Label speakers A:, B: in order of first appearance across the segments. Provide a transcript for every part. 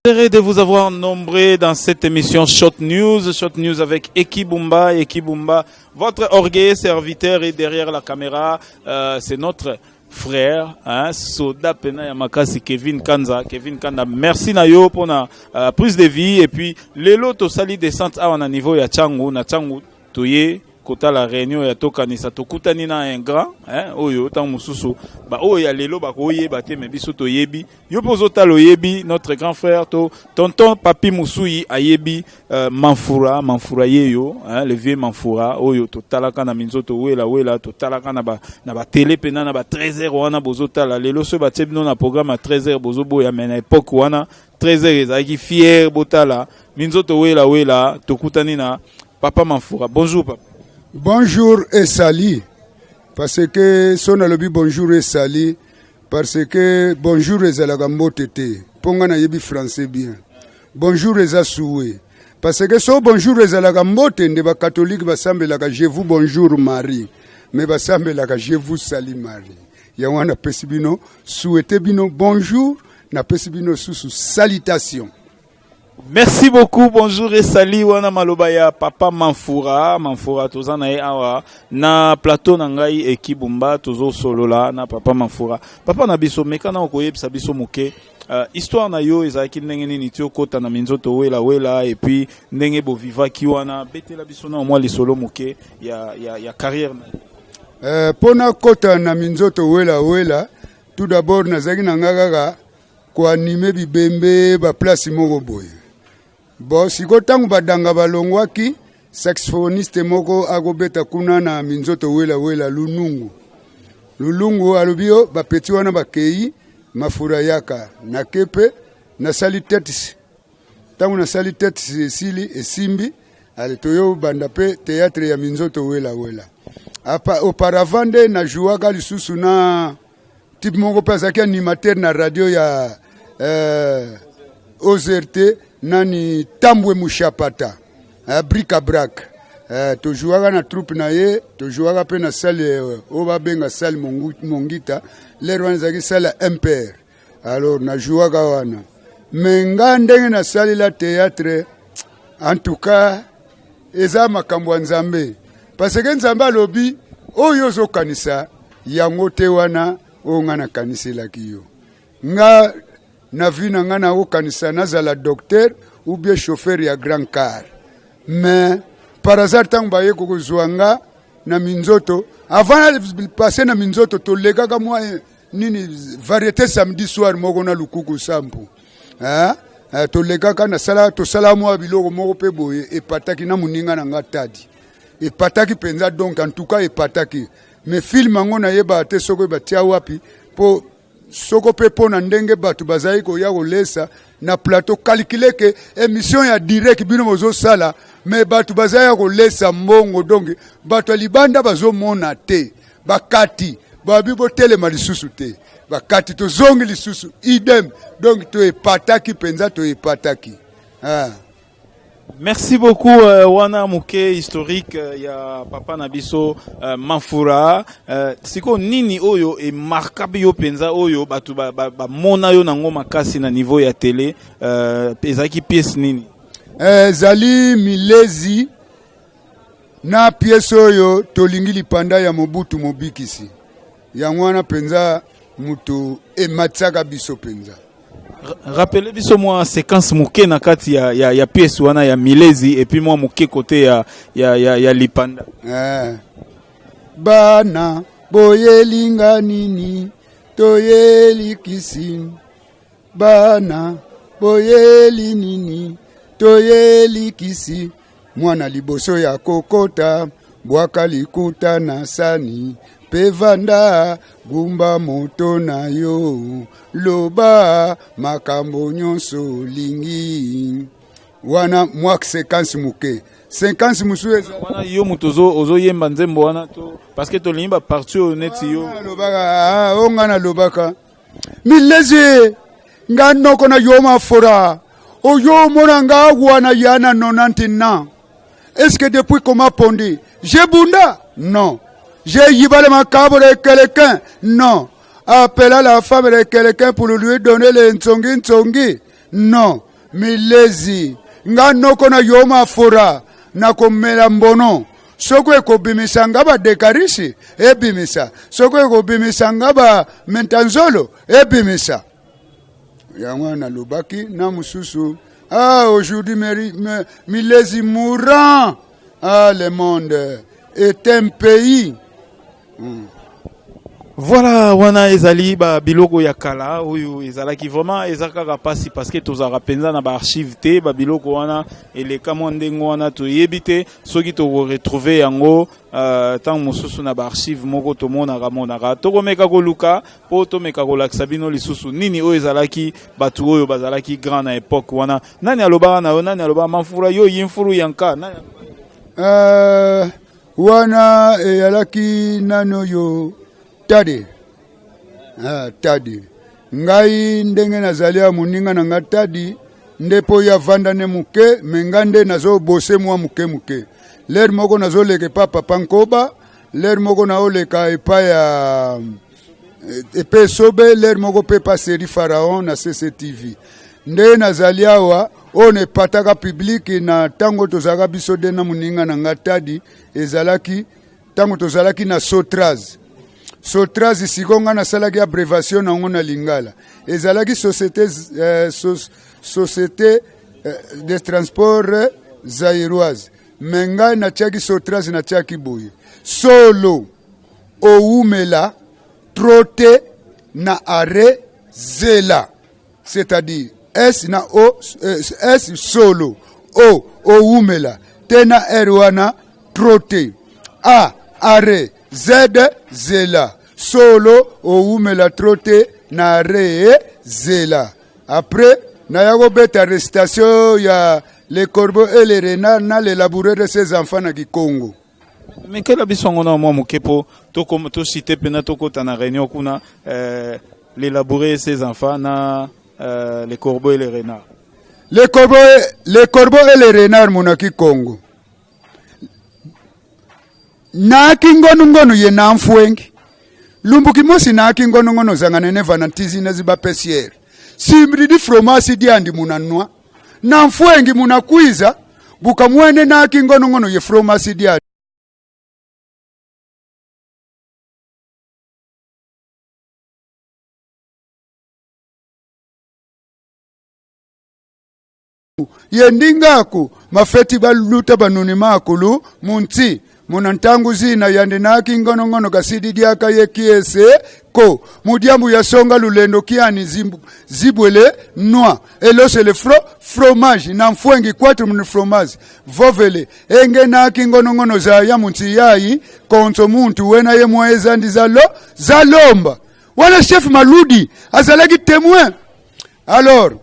A: Heureux de vous avoir nombreux dans cette émission Shot News avec Eki Bumba. Eki Bumba, votre orgueilleux serviteur est derrière la caméra. C'est notre frère, Soda Pena Yamakasi, Kevin Kanza. Kevin Kanda, merci Nayo pour la prise de vie. Et puis, lelo to sali descente à un niveau ya Changu, na Changu, toye. Kota la réunion ya tokanisa tokutani na un grand oyo tant mususu ba oyo ya lelo ba koye ba te me biso to yebi yo pozota lo yebi notre grand frère to tonton papi Musui ayebi manfura yeyo le vieux manfura oyo to talaka na minzoto wela to talaka na ba télé pena na ba 13h wana bozota la lelo so ba tebino na programme à 13h bozobo ya mena époque wana 13h ezaki fier botala minzoto wela tokutani na papa manfura. Bonjour papa.
B: Bonjour et sali, parce que son alobi bonjour et sali, parce que bonjour et zalagambo tete, pongana yebi français bien. Bonjour et asoué, parce que so bonjour et zalagambo tende ba catholique ba sambelaka je vous bonjour Marie, mais ba sambelaka je vous sali Marie. Ya wana pesibino souhaiter bino bonjour, na pesibino sous salutation.
A: Merci beaucoup, bonjour et salut wana malobaya papa Manfura tozana e awa na plateau na ngai Eki Bumba tozo solola na papa Manfura. Papa na biso mekana okoyebisa biso moke histoire na yo ezaki ndenge nini ti okota na minzoto wela et puis ndenge bo vivaki wana betela biso na mwa lisolo moke ya carrière na.
B: Pona kota na minzoto wela tout d'abord nazaki na ngaka ko animer bibembe ba place moko boye. Bon, si tangu badanga balongwaki, saxophoniste moko agobeta kuna na minzoto wela Lulungu alubio bapeti wana bakei mafura yaka na kepe na sali tetis. Tangu na sali tetis esili esimbi alitoyo banda pe théâtre ya minzoto wela. Auparavant na jouaka lisusu na type moko pasaki animateur na radio ya OZRT nani Tambwe Mushapata bric-à-brac to jouaka na troupe na ye to jouaka pe na salle oba benga salle mongita lero wanzaki salle MPR alors na jouaka wana menga ndenge na salle la théâtre en tout cas eza makambo nzambe parce que nzambe alobi oyo zo kanisa yango te wana onga na kanisela kiyo nga na vina nga na okanisa nazala docteur ou bien chauffeur ya grand car. Mais par hasard tangu baye kokozwanga na minzoto avant de passer na minzoto to legaka mwa nini variété samedi soir moko na lukuku sampu. To legaka na sala to sala mwa biloko moko pe boye epataki na muninga na ngatadi. Epataki penza donc en tout cas epataki. Mais film ngo na yeba te soko batia wapi po soko pepo na ndenge batu bazai ko ya kolesa na plateau calculer que émission ya direct bino mozo sala mais batu bazai ya kolesa mbongo donc batu libanda bazo mona te bakati babi bo telema lisusu te bakati to zongi lisusu idem donc to epataki penza to epataki.
A: Merci beaucoup wana muke historique ya papa Nabiso Manfura. Siko nini oyo e markabi yo penza oyo batu ba mona yo nango makasi na niveau ya télé ezaki pièce nini?
B: Zali milezi na pièce oyo tolingi lipanda ya Mobutu Mobikisi. Yango wana penza mutu e matsaka biso penza.
A: Rappelez biso moi séquence muke na kati ya pièce wana ya milezi et puis moi muke côté ya lipanda.
B: Bana boyelinga nini toyeli kisi bana boyeli nini toyeli kisi mwana liboso ya kokota bwaka likuta na sani pevanda gumba moto na yo loba makambo nyonso lingi wana mwak séquence muke 50 musueza
A: wana yo mutozo ozo yemba nzembo wana to parce que to limba parti honnête yo
B: lobaka onga na lobaka milezi nganoko na yo mafora oyo mona nga wana yana 90 ans. Est-ce que depuis comment pondi j'ai bunda non. J'ai yibale macabre de quelqu'un non. Appeler la femme de quelqu'un pour lui donner les ntsongi. Non. milezi nga noko na yoma fora na komela mbono soko ekobimisa ngaba dekarisi ebimisa soko ekobimisa ngaba mentanzolo ebimisa yango na lubaki na mususu aujourd'hui milezi mourant le monde est un pays.
A: Voilà, wana ezali ba biloko ya kala oyo ezalaki vraiment ezaka pasi parce que tozaka penza na ba archive te ba biloko wana eleka mondengo wana to yebite soki to retrouver yango tant mosusu na ba archive moko to monaka to komeka ko luka po to meka ko lakisa bino lisusu nini oyo ezalaki batu oyo bazalaki grand na époque wana nani aloba na nani aloba mafura yo yimfuru yanka nani
B: wana eyalaki nano yo Tadi. Tadi. Ngai ndenge nazalia muninga na nga tadi ndepo ya vanda ne muke mengande nazo bose mwa muke. Ler moko nazo leke papa pankoba, ler moko na oleka epa ya epe sobe, ler moko pepa seri Pharaon na CCTV. Nde nazalia wa one pataka publiki na tango tozaka biso de na muninga na nga tadi ezalaki tango tozalaki na Sotraz. Sotraz isikonga na salaki abrevation na ngona lingala ezalaki société de transport zairoise menga na tiaki Sotraz na tiaki boye solo oumela trote na are zela c'est-à-dire S na O S solo O oumela tena erwana trote A are Z zela solo oumela trote na re zela après na yago beta arrestation ya les corbeaux et les renards na les laboureurs de ces enfants na Kikongo.
A: Mais quel abisongo na mwa mukepo to cité pena to kota na réunion kuna les laboureurs et ces enfants na les corbeaux et les renards.
B: Les corbeaux et les renards mona Kikongo. Na kingono ye na mfwengi lumbuki mosi na kingono zangane neva na tizi na ziba pesiere simri di fromasi di andi munanwa na mfwengi munakwiza buka mwene na kingono ye fromasi di andi yendingaku mafeti baluta banuni makulu munti munantangu zina yandenaki ngono kasidi diaka yekiese ko mudiambu ya songa lulendo kiani zibwele noa elose le fromage na mfwengi 4 mun fromage vovele enge naki ngono za ya munti yayi konso muntu wena ye mweza ndizalo zalomba wala chef maludi azalaki témoin alors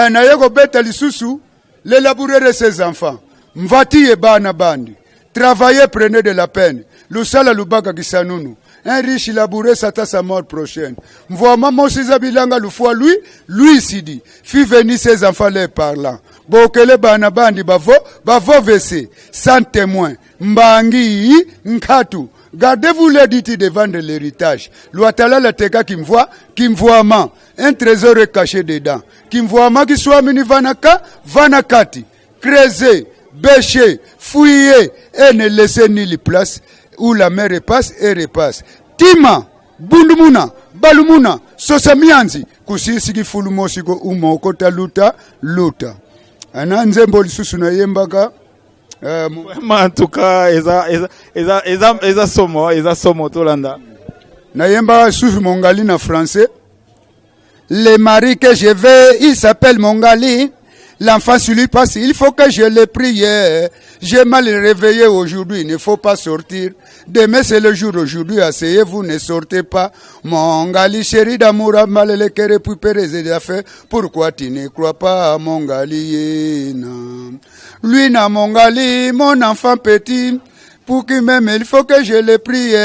B: na yego beta lisusu les laboureurs de ses enfants mvati e bana bandi travailler, prenez de la peine. Le sala lubaka kisanunu. Un riche labouré s'attend sa mort prochaine. M'voit maman Sizabilanga le fois lui s'y dit. Fit venir ses enfants les parlant. Bokele banabandi bavo vese. Sans témoin. Mbangi nkatu. Gardez-vous l'édité devant de l'héritage. L'ouatala la teka qui me voit man. Un trésor est caché dedans. Qui me voit man qui soit mini vanakati. Creuser. Bêcher, fouiller et ne laisser ni la place où la mer repasse et repasse. Tima, bundumuna, balumuna, sosamianzi, kusisi kifulumosi ko umoko luta. Ananzembo lisusu na yembaka.
A: En tout cas, eza somo tolanda.
B: Na yembaka susu mongali na français. Le mari que je veux, il s'appelle Mongali. L'enfant sur lui passe, il faut que je le prie. J'ai mal réveillé aujourd'hui, il ne faut pas sortir. Demain c'est le jour, aujourd'hui, asseyez-vous, ne sortez pas. Mon gali chéri d'amour, mal le cœur puis péréser d'affaires. Pourquoi tu ne crois pas à mon gali? Lui n'a mon gali, mon enfant petit. Pour qu'il m'aime, il faut que je le prie.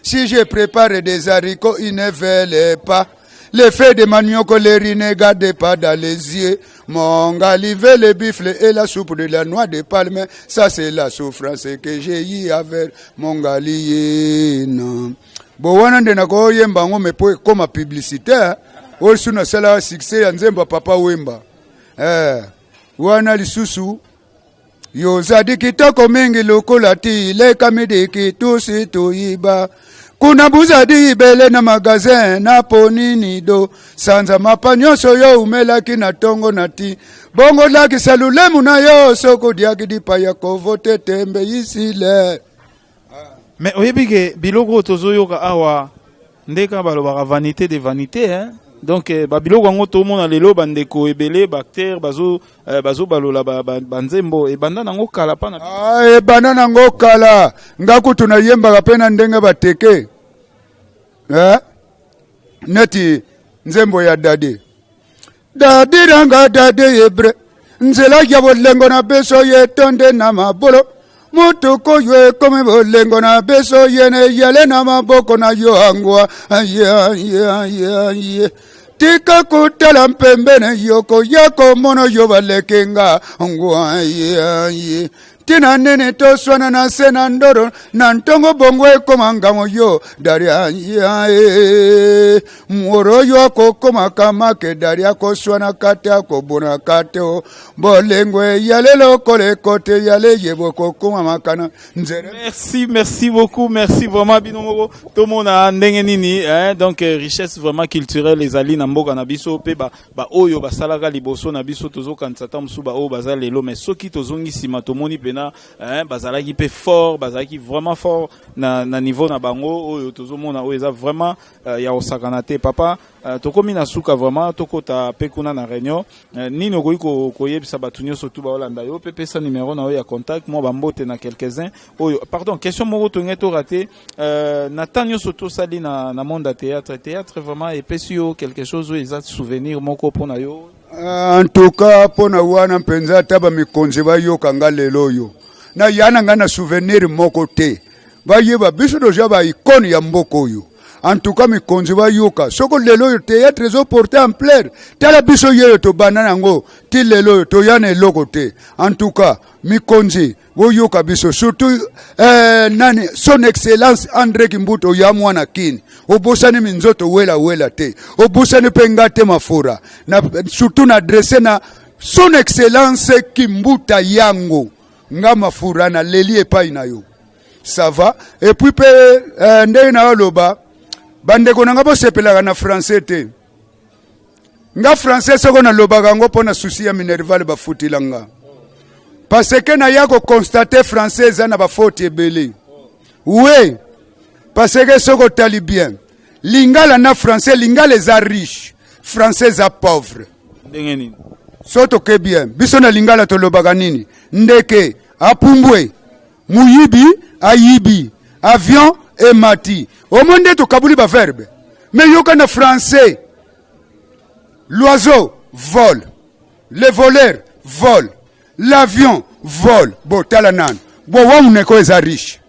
B: Si je prépare des haricots, il ne veulent pas. Les feuilles de manioc, les riz ne gardent pas dans les yeux. Mon galivé, le bifle et la soupe de la noix de palme, ça c'est la souffrance que j'ai eu avec mon galié. Bon, on a dit que comme publicité, on a sala succès, on a papa wemba. wana lisusu yozadi kitoko mingi lokola ti leka midiki tusi toyiba kuna buzadi ibele na magazin na ponini do sanza mapa nyonso yo umelaki na tongo na ti bongo laki salulemu na yo soko diaki dipa ya kovote tembe isile.
A: Mais oyebike biloko tozoyoka awa ndeka balobaka vanité de vanité hein. Donc babiloko ngo to mona lelo bandeko ebele bactère bazo balola banzembo e banda nango kala pana
B: e banda nango kala ngaku tunayemba pena ndenge bateke neti nzembo ya dade ranga dade yebre nzela ya bolengo na beso ye tonde na mabolo mutuko ywe kome bolengo na beso yene yale na maboko na yo angwa tika kutala mpembene yoko yako mono yo balekenga angwa tina nene to swana na sena ndoro na ntongo bongo ekomangamo yo daria mworo yo ako koma kamake daria ko swana kate ako bona kate o bolengwe yale lokole kote yale yebo ko koma makana nzere.
A: Merci beaucoup, merci vraiment binomoro to mona ndenge nini hein. Donc richesse vraiment culturelle les ali na mboka na biso pe ba oyo basalaka liboso na biso tozoka nsata musuba o bazalelo mais soki tozongi sima tomoni pena hein bazalaki pe fort bazalaki vraiment fort na niveau na bango oyo tozomona oyo eza vraiment ya osakana te papa tokomi na suka vraiment tokota pe kuna na réunion nini okoki koyebisa bato nyonso tu baolanda yo pe pesa numéro na oyo ya contact moi bambote na quelques-uns oyo pardon question moko tonge to raté na temps nyonso tosali na monde ya théâtre vraiment epesi yo quelque chose oyo eza souvenir moko mpona yo.
B: En tout cas mpona wana mpenza taba mikonzi bayoka nga lelo yo na yana nga na souvenir moko te bayeba biso doja ba icône ya mboko oyo. En tout cas mikonzi bayoka soko lelo yo théâtre zo porter en plaire tala biso yeyo to banana ngo ti lelo to yana eloko te. En tout cas mikonzi boyoka biso surtout nani son excellence André Kimbuto ya mwana kini obosani minzoto wela te obosani penga te mafura na surtout na adresse na son excellence Kimbuta yango nga mafura na leli epai na yo ça va et puis pe ndenge na loba bandeko nanga bosepelaka na français te nga français soko na lobaka ngo pona souci ya minerval bafutilanga parce que na yako constater français eza na bafaute ebele oui parce que soko tali bien lingala na français lingala eza riche français eza pauvre
A: ndenge nini
B: soto ke bien biso na lingala tolobaka nini ndeke apumbwe muyibi ayibi avion emati omonde to kabuli ba verbe mais yoka na français l'oiseau vole le voleur vole l'avion vole botala nan bo wamuneko eza riche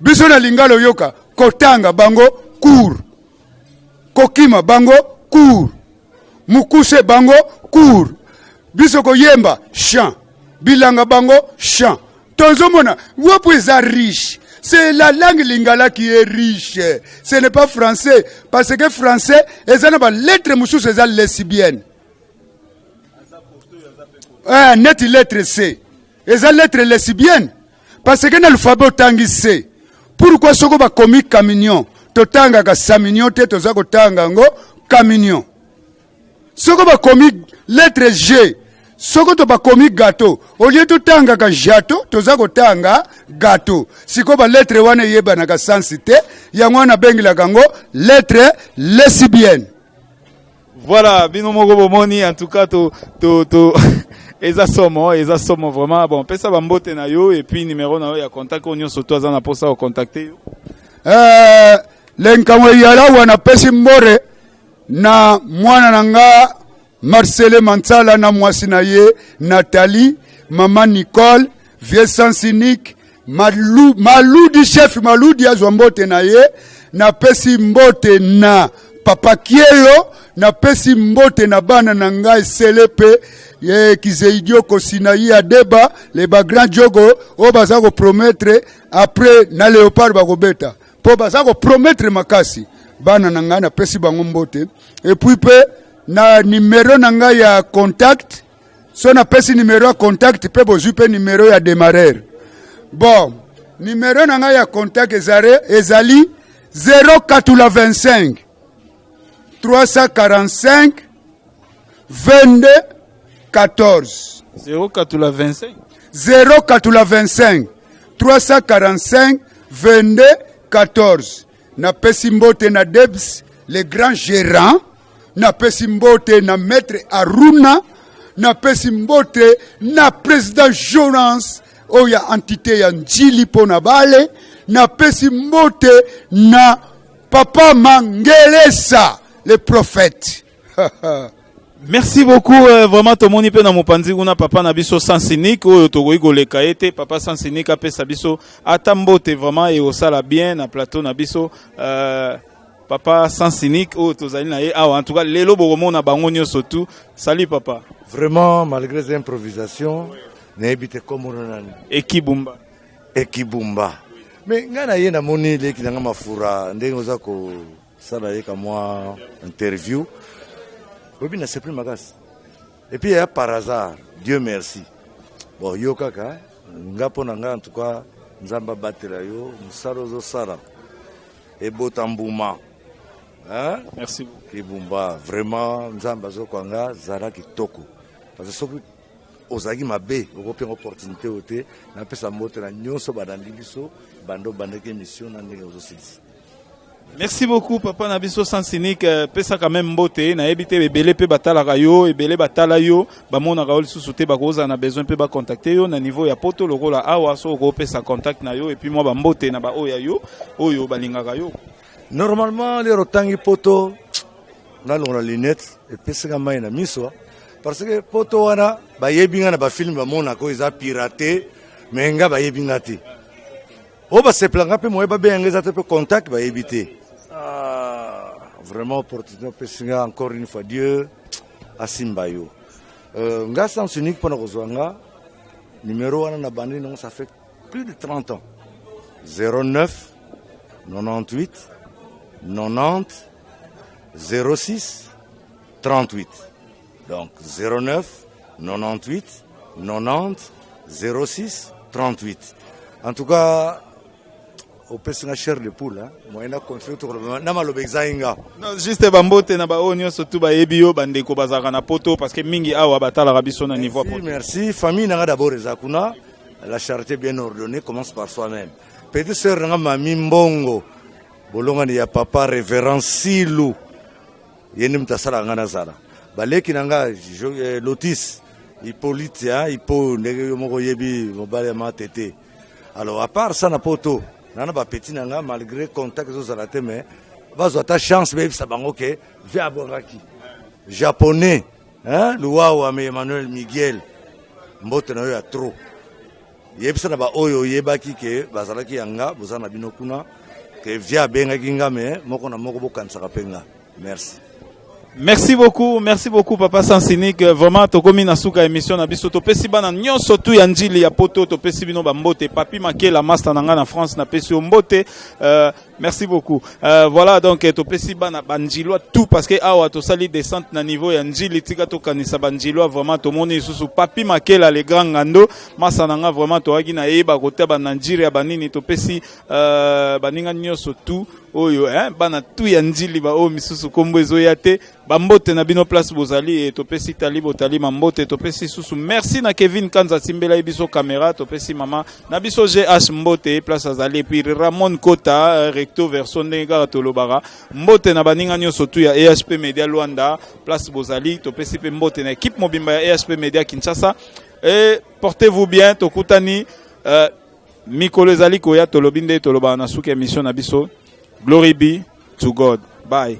B: biso na lingala yoka kotanga bango cour kokima bango cour mukuse bango cour biso koyemba chant bilanga bango chant tozomona wopo eza riche. C'est la langue lingala qui est riche. Ce n'est pas français. Parce que français, ils ont des lettres moussous, c'est des lesbiennes. Net lettre C. Ils ont lettres lesbiennes. Parce que l'alphabet tangi C. Pourquoi ce qu'on va commis camignon? Totanga ka samignon, te tozako tanga ngo camignon. Ce qu'on va commis lettre G. Soko to bakomi gâteau au lieu to tanga ka jato toza ko tanga gâteau siko ba lettre wana yeba na ka sensité ya mwana bengila kango lettre lesbienne.
A: Voilà bino moko bomoni en tout cas to eza somo vraiment bon pesa bambote na yo et puis numéro na yo ya contact onyo soto za na posa o contacter yo lenkamwe yala wana pesi mbore na mwana nanga Marcele Mansala na mwasi na ye Nathalie Maman Nicole Vieux Sansinique Maludi chef Maludi azwa mbote na ye na pesi mbote na Papa Kielo na pesi mbote na bana na ngai Selepe ye Kizeidio Kosinayi Adeba les ba grand jogo o baza ko promettre après na Léopard bakobeta po baza ko promettre makasi bana na ngai na pesi bango mbote et puis pe
B: na numéro nanga ya contact. So na pesi numéro ya contact pe bozu pe numéro ya démarreur. Bon, numéro nanga ya contact ezali 085 345 22 14.
A: 085
B: 085 345 22 14. Na pesi mbote na Debs, le grand gérant. Na pesi mbote na maître Aruna. Na pesi mbote na président Jonas. Oya entité ya Njili pona bale. Na pesi mbote na papa Mangelesa, le prophète.
A: Merci beaucoup, vraiment tout le monde peut dans mon panzi on a papa nabiso sans cynique ou togo igoleka ete papa sans cynique a pesa biso atambote vraiment et au sala bien na plateau nabiso papa sans cynique ou tozali na ye en tout cas lelo bomo na bango nyonso tout. Salut papa.
C: Vraiment malgré les improvisations n'habite comme on a
A: Ekibumba
C: mais ngana ye na moni le ki nga mafura ndenge oza ko sala ye ka moi interview. Oui, c'est plus magas. Et puis, par hasard, Dieu merci. Bon, yo kaka, en tout cas, nzamba batela yo, musaro sara. Et botambouma. Hein?
A: Merci beaucoup.
C: Kibumba, vraiment, nzamba zo kwanga, zara kitoko. Parce que soki ozagi mabe, okope opportunité ote, na pesa mote na nyonso badandi biso, bando bandeke mission na ndenge ozo silisi.
A: Merci beaucoup papa nabiso sans cynique pesa quand même mbote na ebité bebele pe batala rayo ebele batala yo ba mona raol sous-souté ba koza na besoin pe ba contacter yo na niveau ya poto lokola awa so ko pesa contact na yo et puis moi ba mbote na ba oya yo oyo balinga rayo.
C: Normalement les rotangi poto na lona lunette et pesa mai na miso parce que poto wana ba yebinga na ba film ba mona ko eza piraté mais nga ba yebinga te. O ba se planga pe mo ba benga za te pe contact ba éviter. Vraiment opportunité encore une fois Dieu à Simbayo. Nga sans unique pour nous numéro 1 na bandi non ça fait plus de 30 ans. 09 98 90 06 38. Donc 09 98 90 06 38. En tout cas au pessinga cher de poule hein moyena conflit to na malobe exainga
A: non juste bambote na ba onyo surtout ba ebio bandeko bazaka na poto parce que mingi awa batala rabiso na niveau poto.
C: Merci famille nanga d'abord ezakuna la charité bien ordonnée commence par soi-même. Petite sœur nanga mami mbongo bolonga ni ya papa révérend Silou yeni mtasala ngana zara baleki nanga Lotis Hippolyte hein Hippo ndenge yo moko yebi mobale ma tete. Alors à part ça na poto nana ba petit nanga malgré contact zo la mais bazo ta chance baby sabango ke via boraki japonais hein luwa mais Emmanuel Miguel mbote na yo ya trop yebisa na ba oyo yebaki ke bazalaki yanga bozana bino kuna ke via benga kinga mais moko na moko bokansaka penga. Merci.
A: Merci beaucoup papa sans cynique vraiment tokomi na suka émission na biso to pesi bana nyonso tu ya njili ya poto to pesi bino ba mbote papi makela master nanga na France na pesi mbote merci beaucoup voilà donc to pesi bana banjilwa tout parce que awa to sali descente na niveau ya njili tika to kanisa banjilwa vraiment to moni susu papi makela le grand ngando master nanga vraiment to waki na yeba kota bananjiri ya banini to pesi baninga nyonso tout oyo bana tu ya njili ba o misusu kombo ezoya te bambote na bino place bozali et topesi tali botali mambote topesi susu merci na Kevin Kanza simbela biso caméra topesi mama na biso GH mbote place azali puis Ramon Kota recto verso ndenge tolobara mbote na baninga nyonso tu ya EHP Media Luanda place bozali topesi pe mbote na équipe mobimba ya EHP Media Kinshasa et portez-vous bien tokutani mikolo ezali koya tolobinde toloba na suka émission na biso. Glory be to God. Bye.